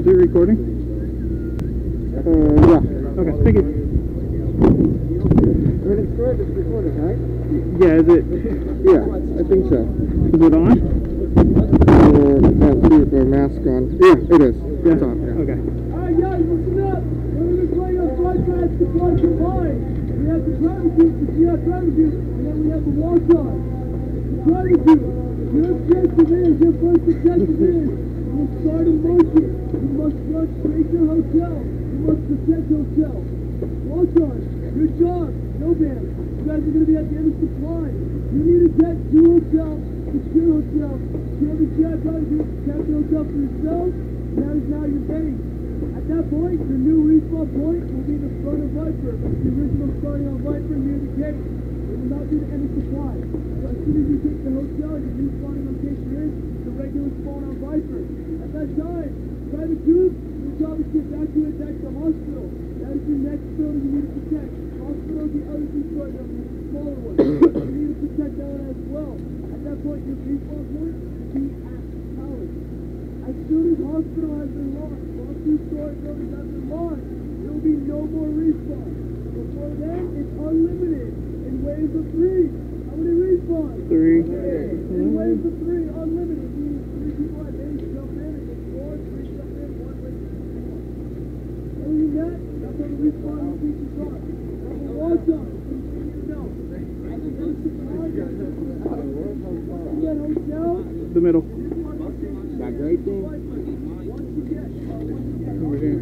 Is it recording? Yeah. Okay, thank you. When it's recording, right? Yeah, is it? Yeah, I think so. Is it on? Let's see if the mask on. Yeah, it is. Yeah. It's on, yeah. Okay. Alright guys, listen up! We're going to play our broadcast to play combined. We have the driver group, the GI driver group, and then we have the walk-on. The driver group, your objective is, your first objective is, we'll start in motion. You must run straight to hotel. You must protect hotel. Walk-on, your job, no man. You guys are going to be at the end of supply. You need to get to hotel, secure hotel, secure the GI driver group, protect the hotel for yourself. That is now your base. At that point, your new respawn point will be the front of Viper. The original starting on Viper near the gate. It will not be the end of supply. So as soon as you take the hotel, your new spawning location is the regular spawn on Viper. At that time, private group, your job is to evacuate back to the hospital. That is your next building you need to protect. Hospital is the other destroy building, the smaller one. You need to protect that one as well. At that point, your respawn point will be at Palace. As soon as hospital has been launched, once two-story buildings have been launched, there will be no more respawn. Before then, it's unlimited in waves of 3. How many respawns? 3. In waves of 3, unlimited. Meaning 3 people at base jump in and get 4, 3 jump in, 1 wave of respawn. Other than that, that's how the respawn locations are. Now for walk-on, you know. As it goes to supply, again, hotel. The middle. That great thing. Over here.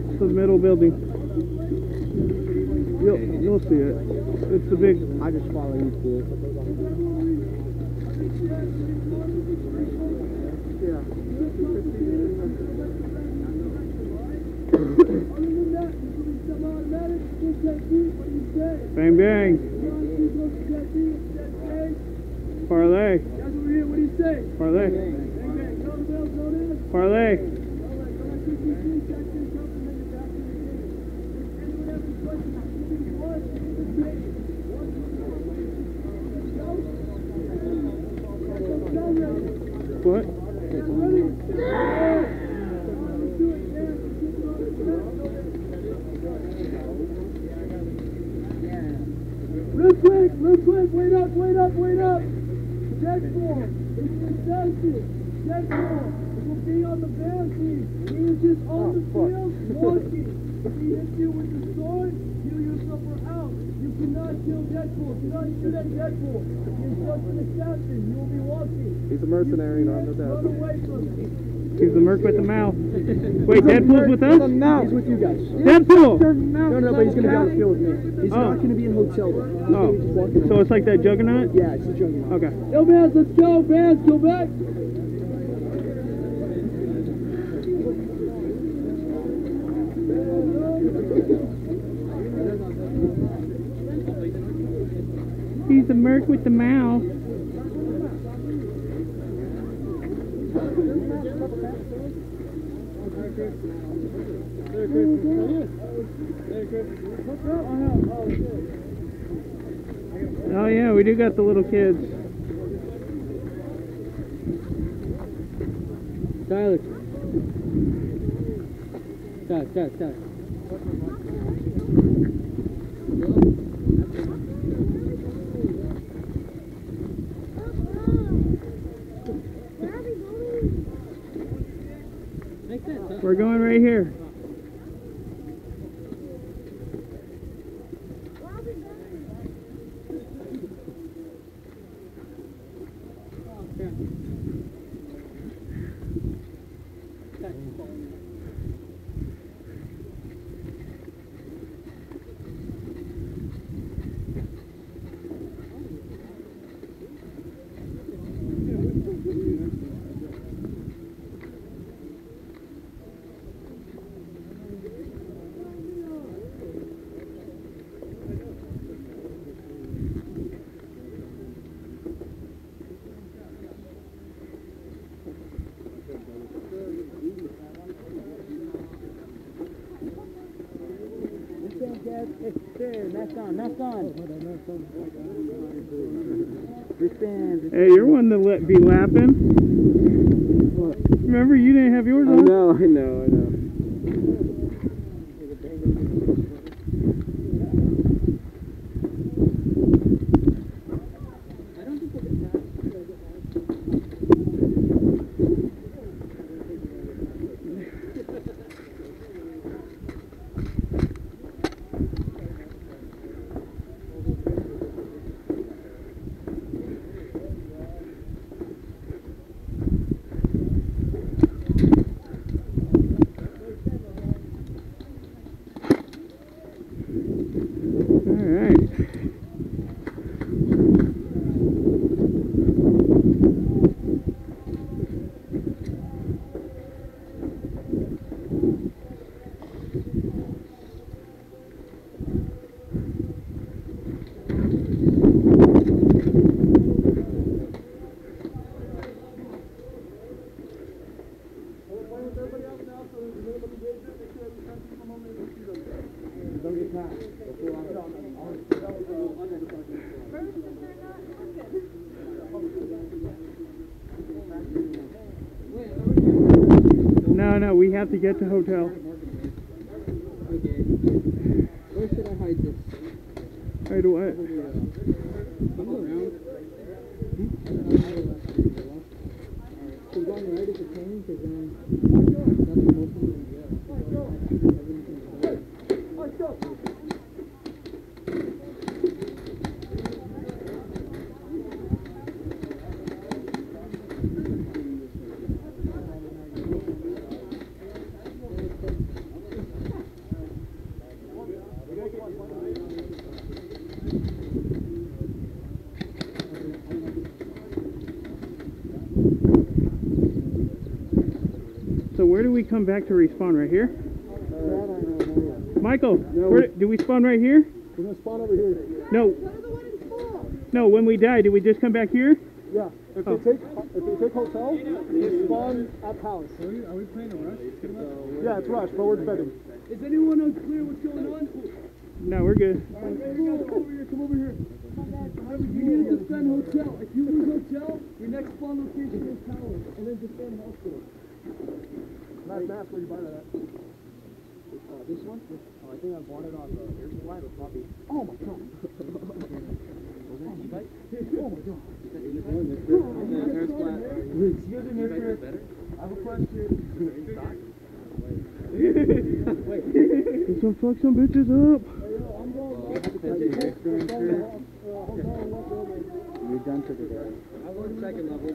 It's the middle building. You'll see it. It's the big. I just follow you through. Yeah. Bang bang. Parlay. Guys over here, what do you say? Parlay. Bang, bang. Come bells, notice. Parlay. Alright, come on, 2, 3, 3, check in, come from the back of the game. If anyone has any questions, please watch the game. What? Ready? Let's do it, man. Real quick, wait up. Dead form. It's contested. Dead form. It will be on the band team. He is just on the field walking. If he hits you with the sword, you yourself are out. You cannot kill Deadpool. Do not shoot at Deadpool. He is just an assassin. You will be walking. He's a mercenary, not an Run assassin. away from him. He's the merc with the mouth. Wait, Deadpool's with us? He's with you guys. Deadpool! No, but he's going to be on the field with me. He's not going to be in a hotel though. He's Oh, going to be just walking so around. it's like that Juggernaut? Yeah, it's a juggernaut. Okay. Yo, Vance, let's go. Vance, go back. He's the merc with the mouth. Oh yeah, we do got the little kids. Tyler. Tyler. We're going right here. There, that's on. Hey, you're one to be lapping. Remember, you didn't have yours on? I know. No, we have to get to hotel. Okay. Where should I hide this? Hide what? So going right is a pain, because then that's the most of the So where do we come back to respawn? Right here? Michael, do we spawn right here? We're gonna spawn over here. No. No, when we die, do we just come back here? Yeah. If they take hotel, they spawn at palace. Are we playing a rush? Yeah, it's rush, but we're betting. Is anyone unclear what's going on? No, we're good. Come over here. You need to defend hotel. If you lose hotel, your next spawn location is palace, and then defend hospital. Mass, where you buy that at? This one? Oh, I think I bought it on the air supply or copy. Oh my god. Excuse me, mister. I have a question. Let's go fuck some bitches up. You're done for today. I want second level.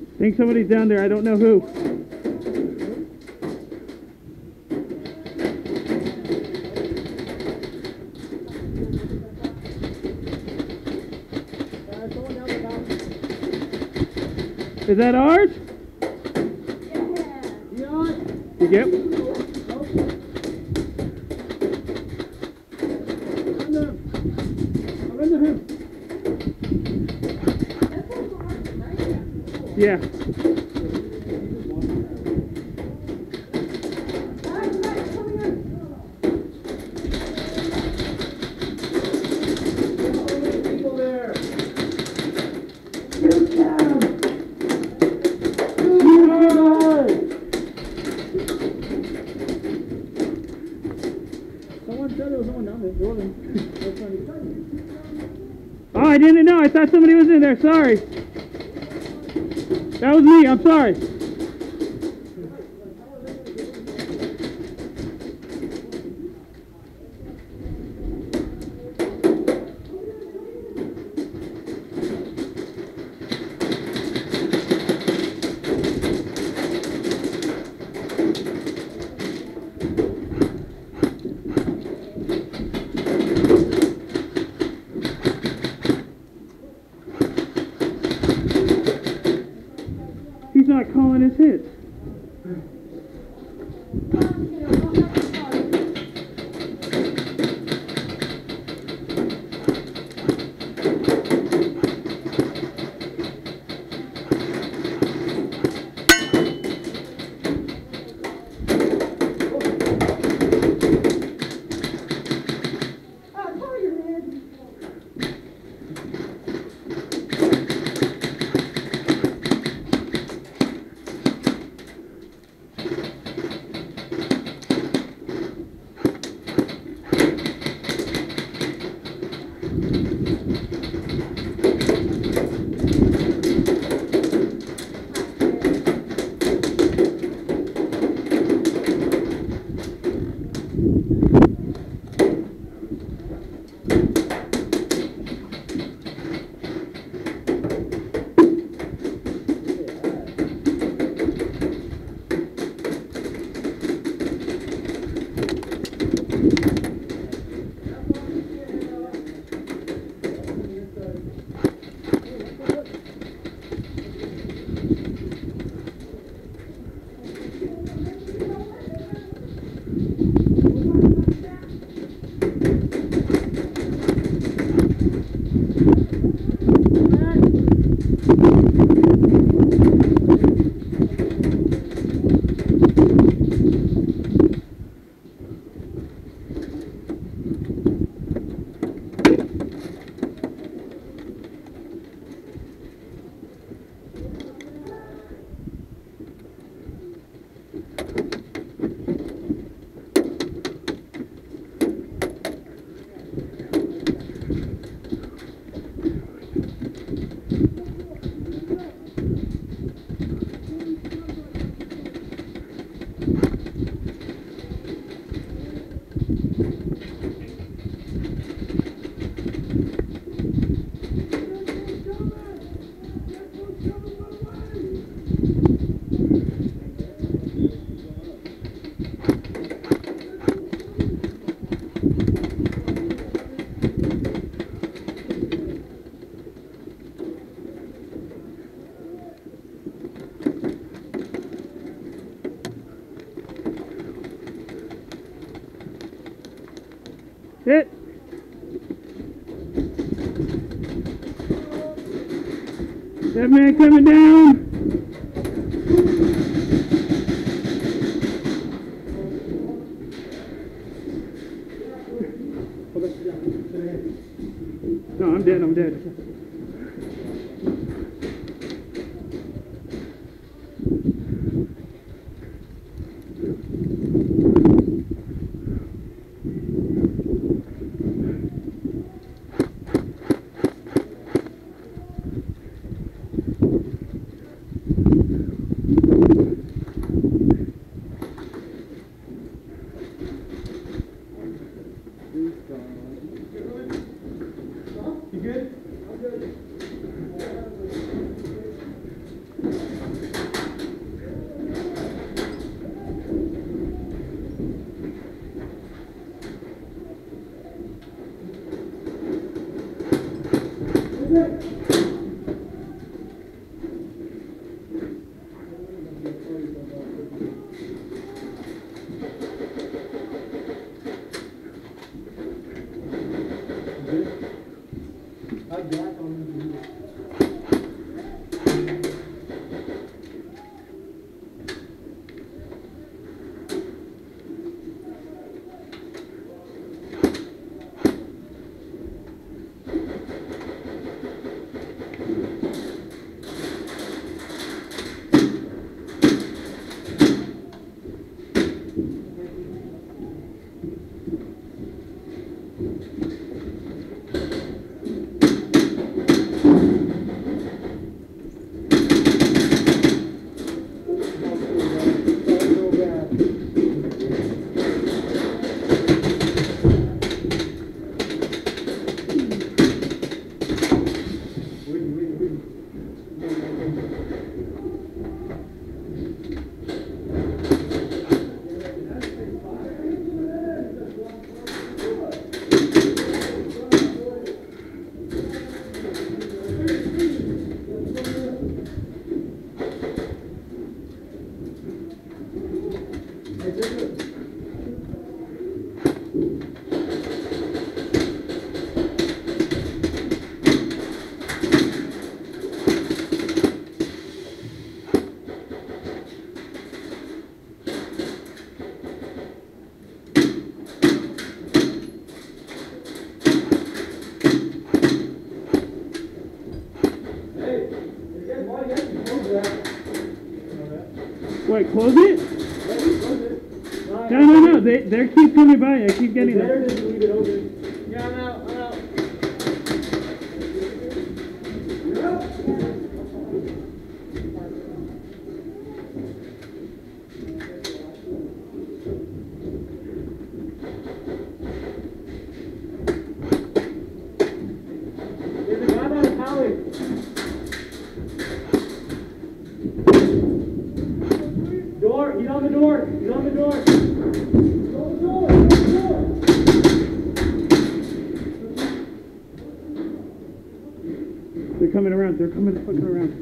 I think somebody's down there. I don't know who. Is that ours? Yeah. Yep. Yeah. Oh, I didn't know. I thought somebody was in there. Sorry. That was me. I'm sorry. He's not calling his hits. Hit. That man coming down. No, I'm dead. I'm dead. Wait, close it? No. They keep coming by. I keep getting them. Better to leave it open. Yeah, I'm out. There's a guy by the pallet. Door, he's on the door. They're coming around. They're coming fucking around.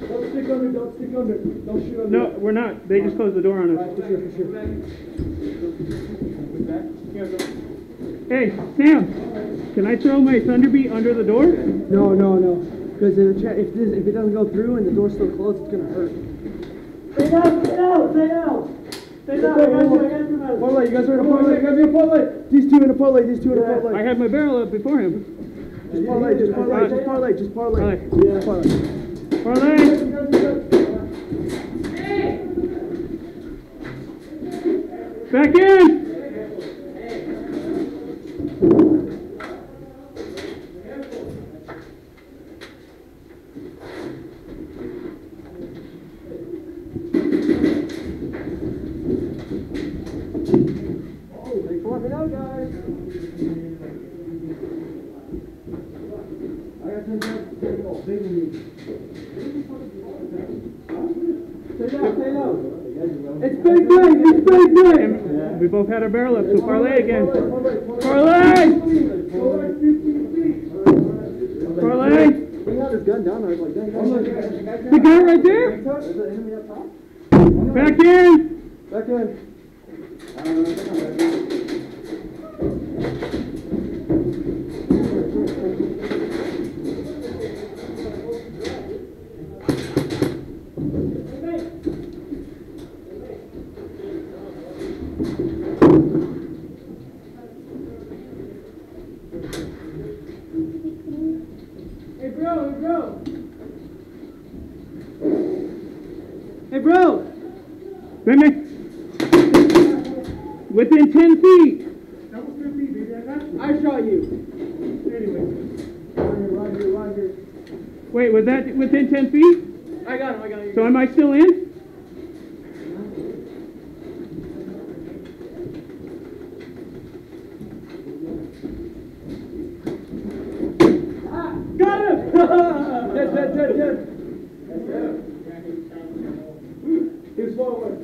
Don't stick under. Don't shoot under. No, we're not. They just closed the door on us. For sure. Hey, Sam, can I throw my Thunderbeat under the door? No. Because if it doesn't go through and the door's still closed, it's gonna hurt. Stay down. I got you, man. Parlay, you guys are in a parlay. You guys are in a parlay. These two in a parlay. I had my barrel up before him. Just parlay. Parlay. Yeah, parlay. Parlay. Back in. It's big day. And we both had our barrel up, so parlay again. Parlay. Parlay. He had his gun down. I was like, dang. The guy right there. There's an enemy up top. Back in. Back in. Hey, bro. Finish. Within 10 feet. That was 50, baby. I shot you. Anyway. Roger. Wait, was that within 10 feet? I got him. So am I still in? Got him! Dead. He's forward.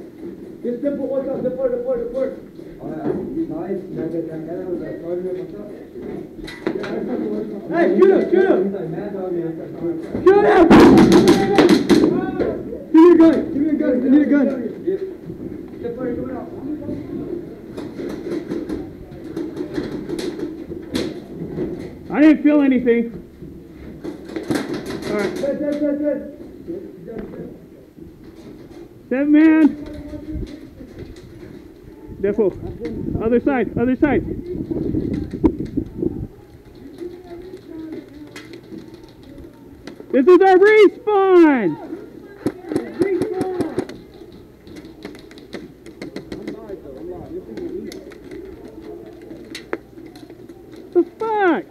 He's deploy. What's up? Deploy. Hey, shoot him! Shoot him! Give me a gun. I need a gun. I didn't feel anything. All right. Dead. Dead man. Defo. Other side. This is our respawn. The fuck?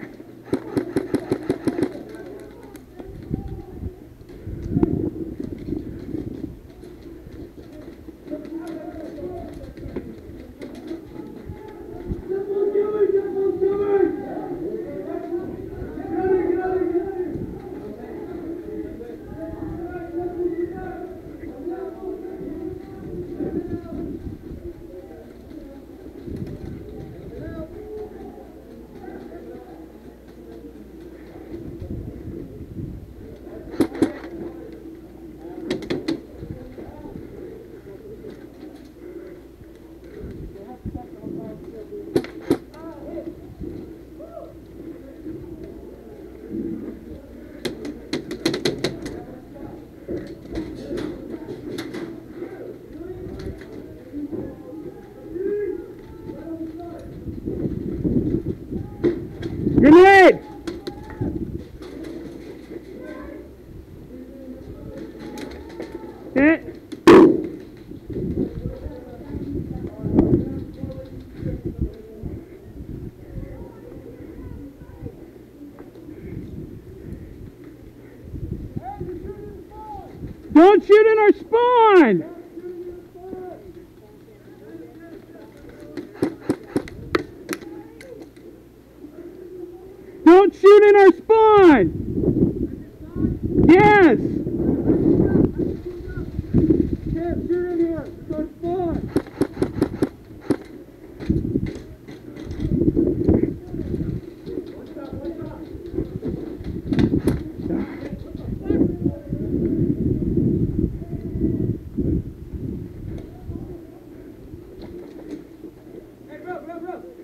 Don't shoot in our spawn! Don't shoot in our spawn! Yes! Can't shoot in here. It's our spawn. Hey, bro.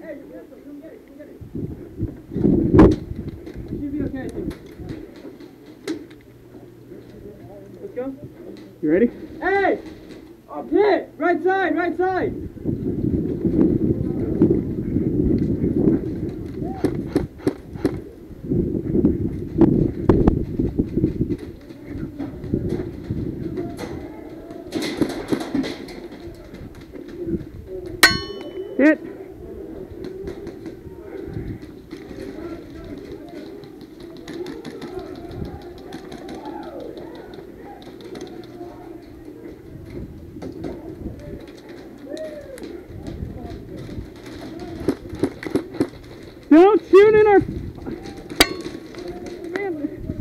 Hey, you come get it. Should be okay, team. Let's go. You ready? Hey! Up hit! Right side! Hit! Don't shoot in our...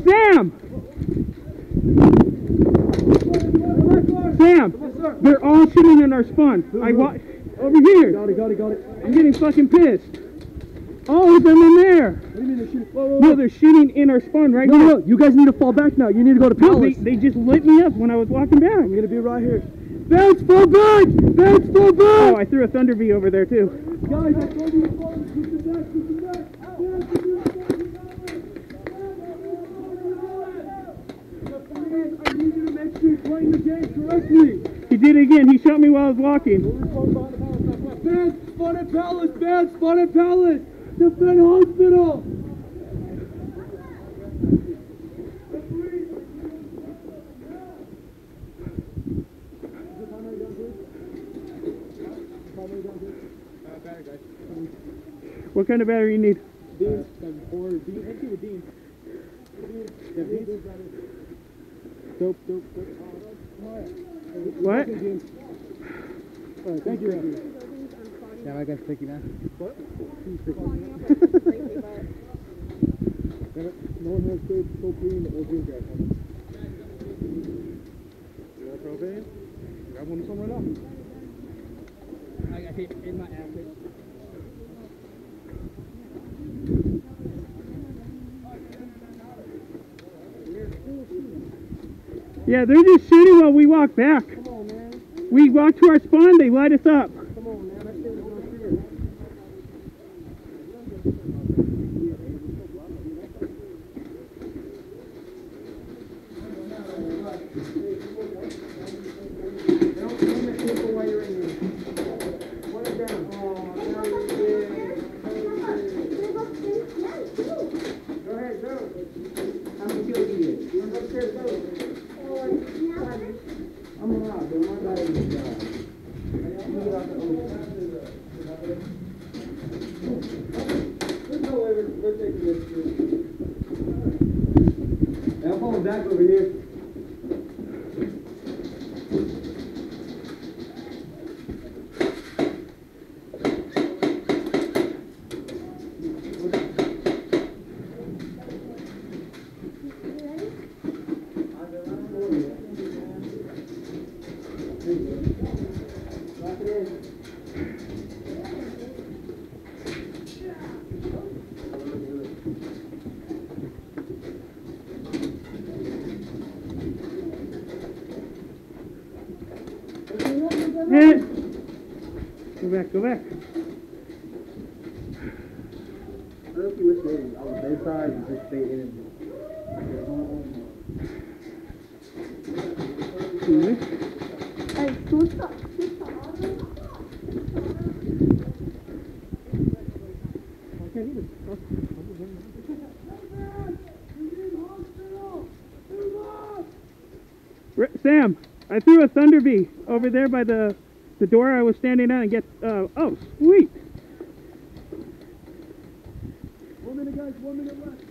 Sam! Sam! They're all shooting in our spawn. Over here. Got it. I'm getting fucking pissed. All of them in there. What do you mean they're shooting? Whoa. No, they're shooting in our spawn right now. No, you guys need to fall back now. You need to go to No, Palace. they just lit me up when I was walking back. I'm gonna be right here. Bounce, fall back! Oh, I threw a Thunder V over there too. Guys, I told you to fall. Push them back. I need you to make sure you're playing the game correctly. He did it again. He shot me while I was walking. Bad spawn at Palace. Defend hospital. What kind of battery you need? Dean, or Dean, empty with Dean. Dope. What? Alright, thank you, Randy. Yeah, my guy's picky now. What? He's picky. No one has good propane or green gas on it. You want propane? Grab one of some right now. I hit in my attic. Yeah, they're just shooting while we walk back. Come on, man. We walk to our spawn, they light us up. Come on, man. That shit is no serious. Don't aim at people while you're in here. Put it down. Oh, very good. Go ahead, go. How many kills you get? You want to go upstairs, go. I'm allowed, but my guy is there's no way we're taking this shit. Hey, I'm falling back over here. Hit! Go back. I don't know if you wish they on the bedside and just stay in Sam, I threw a Thunder V over there by the door I was standing at and get, oh, sweet. 1 minute, guys. 1 minute left.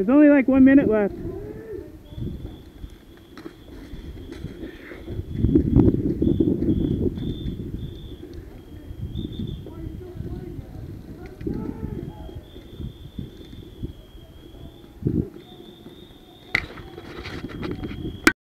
There's only like 1 minute left.